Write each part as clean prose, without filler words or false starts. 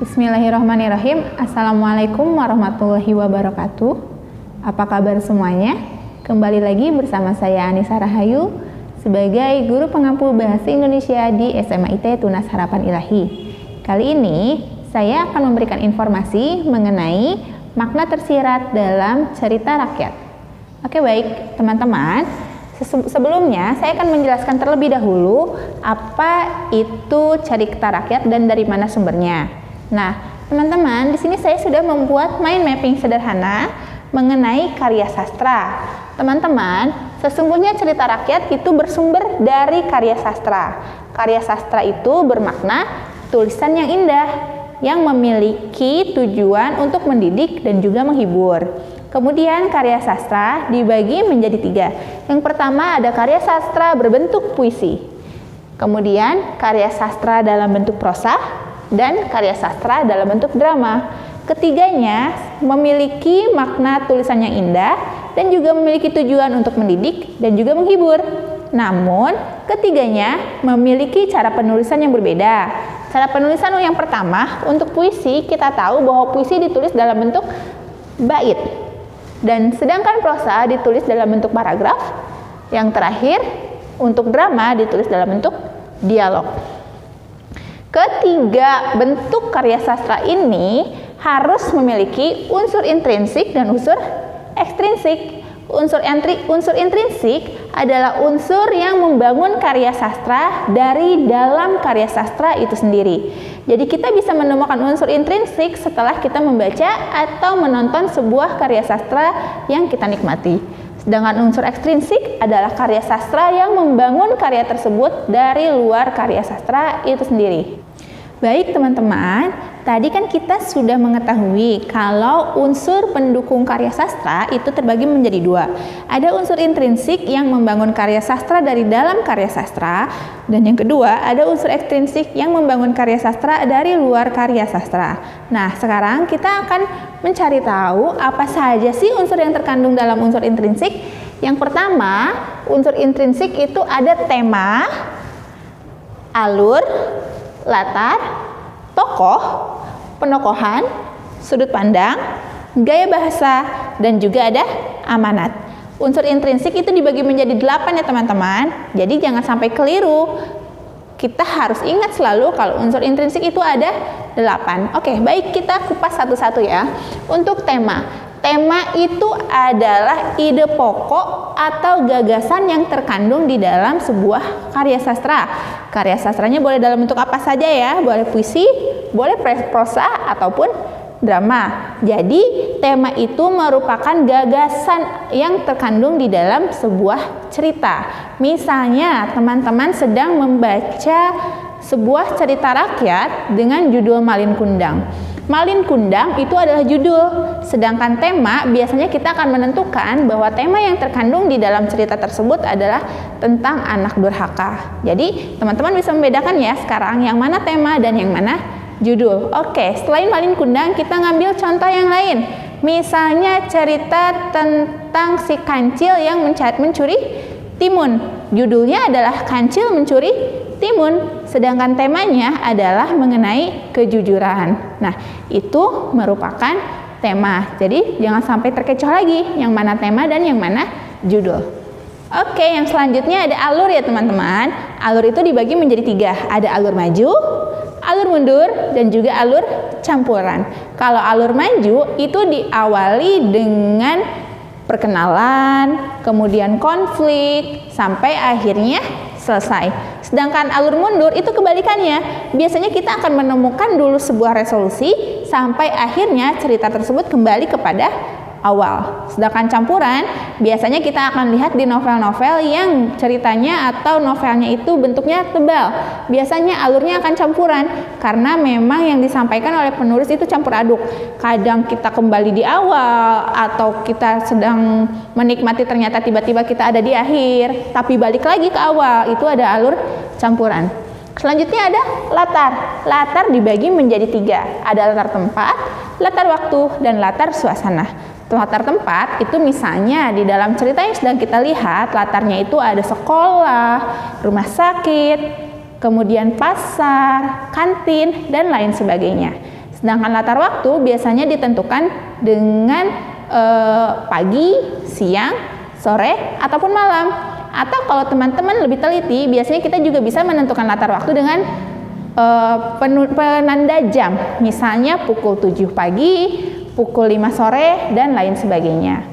Bismillahirrahmanirrahim. Assalamualaikum warahmatullahi wabarakatuh. Apa kabar semuanya? Kembali lagi bersama saya Anissa Rahayu sebagai guru pengampu bahasa Indonesia di SMA IT Tunas Harapan Ilahi. Kali ini saya akan memberikan informasi mengenai makna tersirat dalam cerita rakyat. Oke, baik teman-teman. Sebelumnya, saya akan menjelaskan terlebih dahulu apa itu cerita rakyat dan dari mana sumbernya. Nah, teman-teman, di sini saya sudah membuat mind mapping sederhana mengenai karya sastra. Teman-teman, sesungguhnya cerita rakyat itu bersumber dari karya sastra. Karya sastra itu bermakna tulisan yang indah, yang memiliki tujuan untuk mendidik dan juga menghibur. Kemudian karya sastra dibagi menjadi 3. Yang pertama ada karya sastra berbentuk puisi. Kemudian karya sastra dalam bentuk prosa dan karya sastra dalam bentuk drama. Ketiganya memiliki makna tulisan yang indah dan juga memiliki tujuan untuk mendidik dan juga menghibur. Namun ketiganya memiliki cara penulisan yang berbeda. Cara penulisan yang pertama, untuk puisi kita tahu bahwa puisi ditulis dalam bentuk bait. Dan sedangkan prosa ditulis dalam bentuk paragraf. Yang terakhir, untuk drama ditulis dalam bentuk dialog. Ketiga bentuk karya sastra ini harus memiliki unsur intrinsik dan unsur ekstrinsik. Unsur intrinsik adalah unsur yang membangun karya sastra dari dalam karya sastra itu sendiri. Jadi kita bisa menemukan unsur intrinsik setelah kita membaca atau menonton sebuah karya sastra yang kita nikmati. Sedangkan unsur ekstrinsik adalah karya sastra yang membangun karya tersebut dari luar karya sastra itu sendiri. Baik teman-teman, tadi kan kita sudah mengetahui kalau unsur pendukung karya sastra itu terbagi menjadi 2. Ada unsur intrinsik yang membangun karya sastra dari dalam karya sastra, dan yang kedua ada unsur ekstrinsik yang membangun karya sastra dari luar karya sastra. Nah, sekarang kita akan mencari tahu apa saja sih unsur yang terkandung dalam unsur intrinsik. Yang pertama, unsur intrinsik itu ada tema, alur, latar, tokoh, penokohan, sudut pandang, gaya bahasa, dan juga ada amanat. Unsur intrinsik itu dibagi menjadi 8 ya teman-teman. Jadi jangan sampai keliru. Kita harus ingat selalu kalau unsur intrinsik itu ada 8. Oke, baik, kita kupas satu-satu ya. Untuk tema. Tema itu adalah ide pokok atau gagasan yang terkandung di dalam sebuah karya sastra. Karya sastranya boleh dalam bentuk apa saja ya, boleh puisi, boleh prosa ataupun drama. Jadi tema itu merupakan gagasan yang terkandung di dalam sebuah cerita. Misalnya teman-teman sedang membaca sebuah cerita rakyat dengan judul Malin Kundang. Malin Kundang itu adalah judul, sedangkan tema biasanya kita akan menentukan bahwa tema yang terkandung di dalam cerita tersebut adalah tentang anak durhaka. Jadi teman-teman bisa membedakan ya sekarang yang mana tema dan yang mana judul. Oke, selain Malin Kundang kita ngambil contoh yang lain. Misalnya cerita tentang si kancil yang mencuri timun. Judulnya adalah Kancil Mencuri Timun, sedangkan temanya adalah mengenai kejujuran. Nah, itu merupakan tema. Jadi jangan sampai terkecoh lagi yang mana tema dan yang mana judul. Oke, yang selanjutnya ada alur ya teman-teman. Alur itu dibagi menjadi 3. Ada alur maju, alur mundur, dan juga alur campuran. Kalau alur maju itu diawali dengan perkenalan, kemudian konflik, sampai akhirnya selesai. Sedangkan alur mundur itu kebalikannya. Biasanya kita akan menemukan dulu sebuah resolusi sampai akhirnya cerita tersebut kembali kepada awal. Sedangkan campuran biasanya kita akan lihat di novel-novel yang ceritanya atau novelnya itu bentuknya tebal. Biasanya alurnya akan campuran karena memang yang disampaikan oleh penulis itu campur aduk. Kadang kita kembali di awal atau kita sedang menikmati ternyata tiba-tiba kita ada di akhir, tapi balik lagi ke awal. Itu ada alur campuran. Selanjutnya ada latar. Latar dibagi menjadi 3. Ada latar tempat, latar waktu, dan latar suasana. Latar tempat itu misalnya di dalam cerita yang sedang kita lihat, latarnya itu ada sekolah, rumah sakit, kemudian pasar, kantin, dan lain sebagainya. Sedangkan latar waktu biasanya ditentukan dengan pagi, siang, sore, ataupun malam. Atau kalau teman-teman lebih teliti, biasanya kita juga bisa menentukan latar waktu dengan penanda jam. Misalnya pukul 7 pagi, pukul 5 sore, dan lain sebagainya.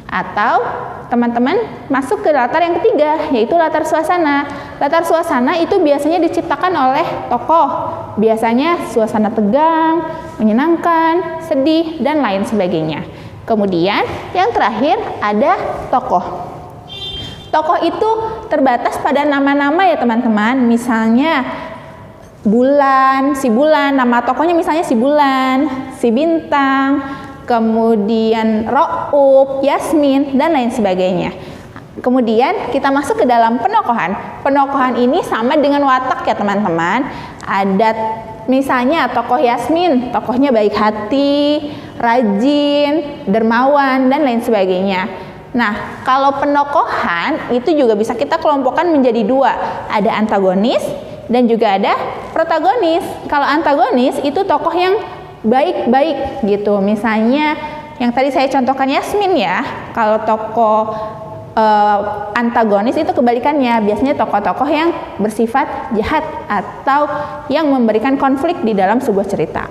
Atau teman-teman masuk ke latar yang ketiga, yaitu latar suasana. Latar suasana itu biasanya diciptakan oleh tokoh. Biasanya suasana tegang, menyenangkan, sedih, dan lain sebagainya. Kemudian yang terakhir ada tokoh. Tokoh itu terbatas pada nama-nama ya teman-teman. Misalnya si bulan, nama tokohnya misalnya si bulan, si bintang, kemudian Raup, Yasmin, dan lain sebagainya. Kemudian kita masuk ke dalam penokohan. Penokohan ini sama dengan watak ya teman-teman. Ada misalnya tokoh Yasmin, tokohnya baik hati, rajin, dermawan, dan lain sebagainya. Nah, kalau penokohan itu juga bisa kita kelompokkan menjadi dua. Ada antagonis dan juga ada protagonis. Kalau antagonis itu tokoh yang baik-baik gitu. Misalnya yang tadi saya contohkan Yasmin ya. Kalau tokoh antagonis itu kebalikannya. Biasanya tokoh-tokoh yang bersifat jahat atau yang memberikan konflik di dalam sebuah cerita.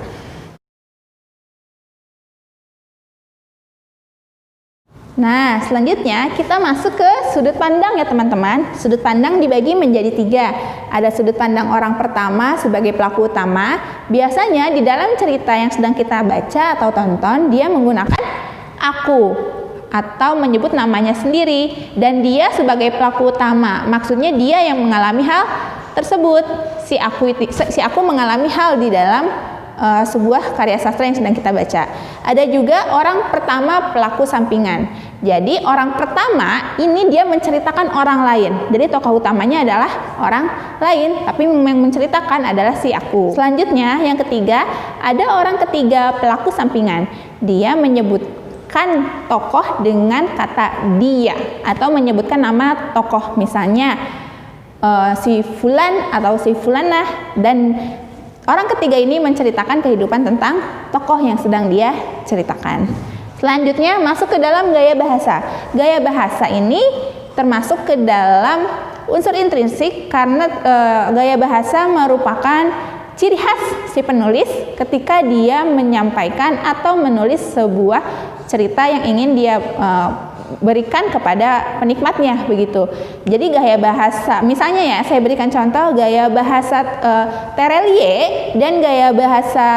Nah, selanjutnya kita masuk ke sudut pandang ya teman-teman. Sudut pandang dibagi menjadi 3. Ada sudut pandang orang pertama sebagai pelaku utama. Biasanya di dalam cerita yang sedang kita baca atau tonton, dia menggunakan aku atau menyebut namanya sendiri. Dan dia sebagai pelaku utama. Maksudnya dia yang mengalami hal tersebut. Si aku mengalami hal di dalam sebuah karya sastra yang sedang kita baca. Ada juga orang pertama pelaku sampingan. Jadi orang pertama ini dia menceritakan orang lain. Jadi tokoh utamanya adalah orang lain, tapi yang menceritakan adalah si aku. Selanjutnya yang ketiga, ada orang ketiga pelaku sampingan. Dia menyebutkan tokoh dengan kata dia atau menyebutkan nama tokoh, misalnya si fulan atau si fulanah, dan orang ketiga ini menceritakan kehidupan tentang tokoh yang sedang dia ceritakan. Selanjutnya masuk ke dalam gaya bahasa. Gaya bahasa ini termasuk ke dalam unsur intrinsik karena gaya bahasa merupakan ciri khas si penulis ketika dia menyampaikan atau menulis sebuah cerita yang ingin dia berikan kepada penikmatnya begitu. Jadi gaya bahasa, misalnya ya saya berikan contoh gaya bahasa Terelie dan gaya bahasa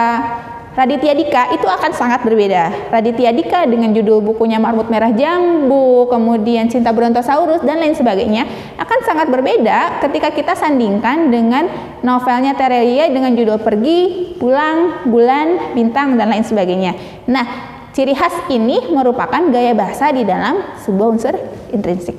Raditya Dika itu akan sangat berbeda. Raditya Dika dengan judul bukunya Marmut Merah Jambu, kemudian Cinta Brontosaurus dan lain sebagainya akan sangat berbeda ketika kita sandingkan dengan novelnya Terelie dengan judul Pergi, Pulang, Bulan, Bintang dan lain sebagainya. Nah, ciri khas ini merupakan gaya bahasa di dalam sebuah unsur intrinsik.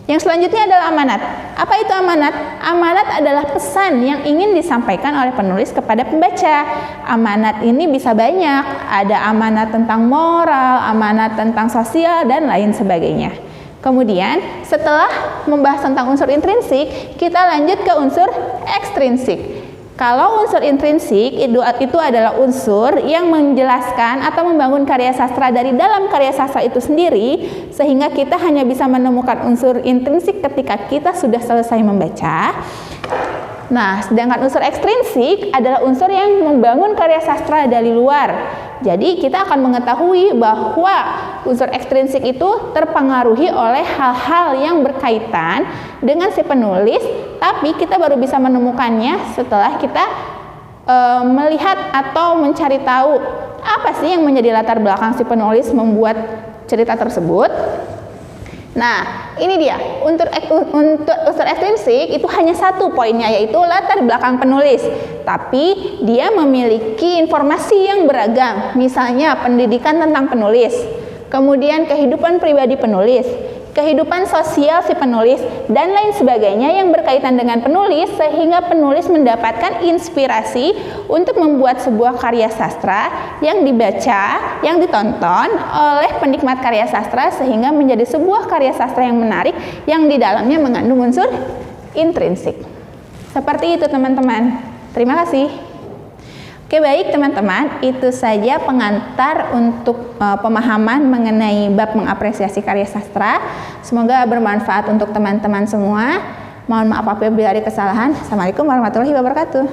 Yang selanjutnya adalah amanat. Apa itu amanat? Amanat adalah pesan yang ingin disampaikan oleh penulis kepada pembaca. Amanat ini bisa banyak. Ada amanat tentang moral, amanat tentang sosial, dan lain sebagainya. Kemudian setelah membahas tentang unsur intrinsik, kita lanjut ke unsur ekstrinsik. Kalau unsur intrinsik itu adalah unsur yang menjelaskan atau membangun karya sastra dari dalam karya sastra itu sendiri, sehingga kita hanya bisa menemukan unsur intrinsik ketika kita sudah selesai membaca. Nah, sedangkan unsur ekstrinsik adalah unsur yang membangun karya sastra dari luar. Jadi kita akan mengetahui bahwa unsur ekstrinsik itu terpengaruhi oleh hal-hal yang berkaitan dengan si penulis, tapi kita baru bisa menemukannya setelah kita melihat atau mencari tahu apa sih yang menjadi latar belakang si penulis membuat cerita tersebut. Nah, ini dia, untuk unsur ekstrinsik itu hanya satu poinnya, yaitu latar belakang penulis. Tapi dia memiliki informasi yang beragam, misalnya pendidikan tentang penulis, kemudian kehidupan pribadi penulis, kehidupan sosial si penulis, dan lain sebagainya yang berkaitan dengan penulis, sehingga penulis mendapatkan inspirasi untuk membuat sebuah karya sastra yang dibaca, yang ditonton oleh penikmat karya sastra, sehingga menjadi sebuah karya sastra yang menarik, yang di dalamnya mengandung unsur intrinsik. Seperti itu teman-teman. Terima kasih. Oke, baik teman-teman, itu saja pengantar untuk pemahaman mengenai bab mengapresiasi karya sastra. Semoga bermanfaat untuk teman-teman semua. Mohon maaf apabila ada kesalahan. Assalamualaikum warahmatullahi wabarakatuh.